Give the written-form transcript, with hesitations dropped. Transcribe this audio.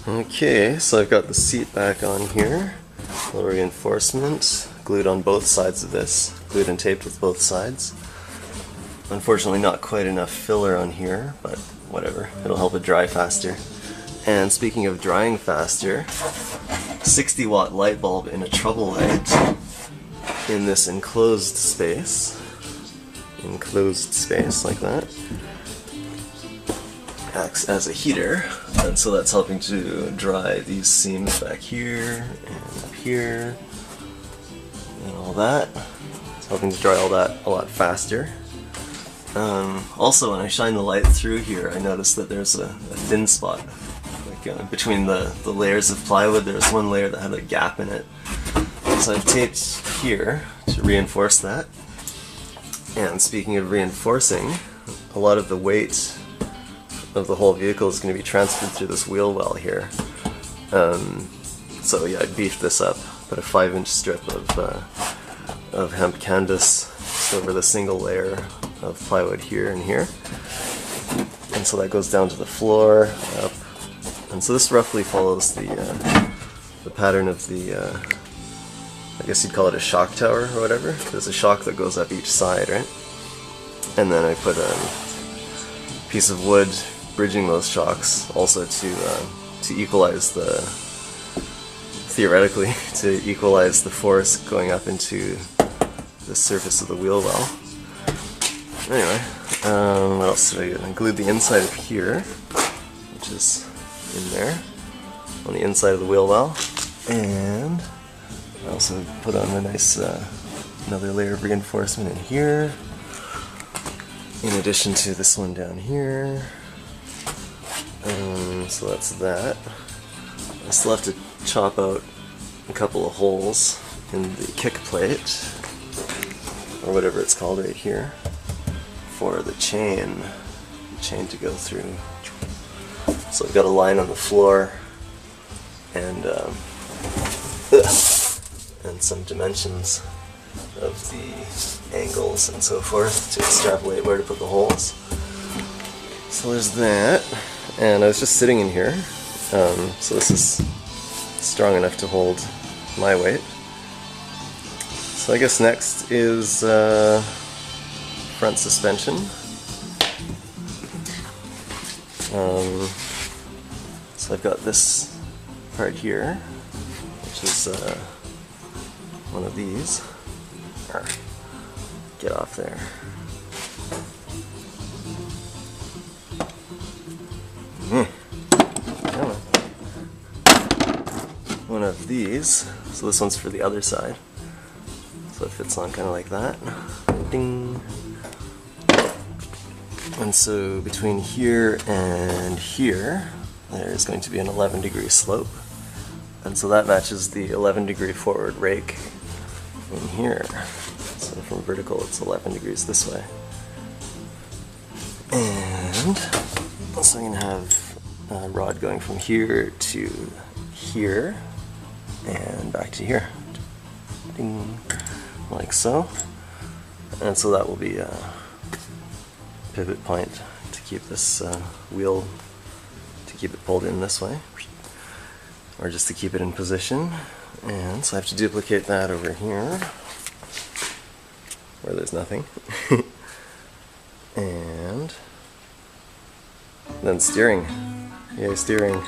Okay, so I've got the seat back on here. A little reinforcement glued on both sides of this, glued and taped with both sides. Unfortunately not quite enough filler on here, but whatever, it'll help it dry faster. And speaking of drying faster, 60-watt light bulb in a trouble light in this enclosed space like that, acts as a heater, and so that's helping to dry these seams back here and up here and all that. It's helping to dry all that a lot faster. Also, when I shine the light through here, I notice that there's a thin spot. Like between the layers of plywood, there's one layer that had a gap in it. So I've taped here to reinforce that. And speaking of reinforcing, a lot of the weight of the whole vehicle is going to be transferred through this wheel well here. So yeah, I beefed this up, put a 5-inch strip of hemp canvas over the single layer of plywood here and here. And so that goes down to the floor, up. And so this roughly follows the pattern of the, I guess you'd call it a shock tower or whatever. There's a shock that goes up each side, right? And then I put a piece of wood bridging those shocks, also to equalize theoretically, to equalize the force going up into the surface of the wheel well. Anyway, what else did I do? I glued the inside of here, which is in there, on the inside of the wheel well, and I also put on a nice, another layer of reinforcement in here, in addition to this one down here. So that's that. I still have to chop out a couple of holes in the kick plate, or whatever it's called right here, for the chain to go through. So I've got a line on the floor and some dimensions of the angles and so forth to extrapolate where to put the holes. So there's that, and I was just sitting in here, so this is strong enough to hold my weight. So I guess next is front suspension. So I've got this part here, which is one of these. Get off there. Come on. One of these. So this one's for the other side. So it fits on kind of like that. Ding. And so between here and here, there's going to be an 11-degree slope. And so that matches the 11-degree forward rake in here. So from vertical, it's 11 degrees this way. And so I'm going to have a rod going from here to here and back to here. Ding, like so. And so that will be a pivot point to keep this wheel, to keep it pulled in this way, or just to keep it in position. And so I have to duplicate that over here, where there's nothing. And then steering. Yay, steering.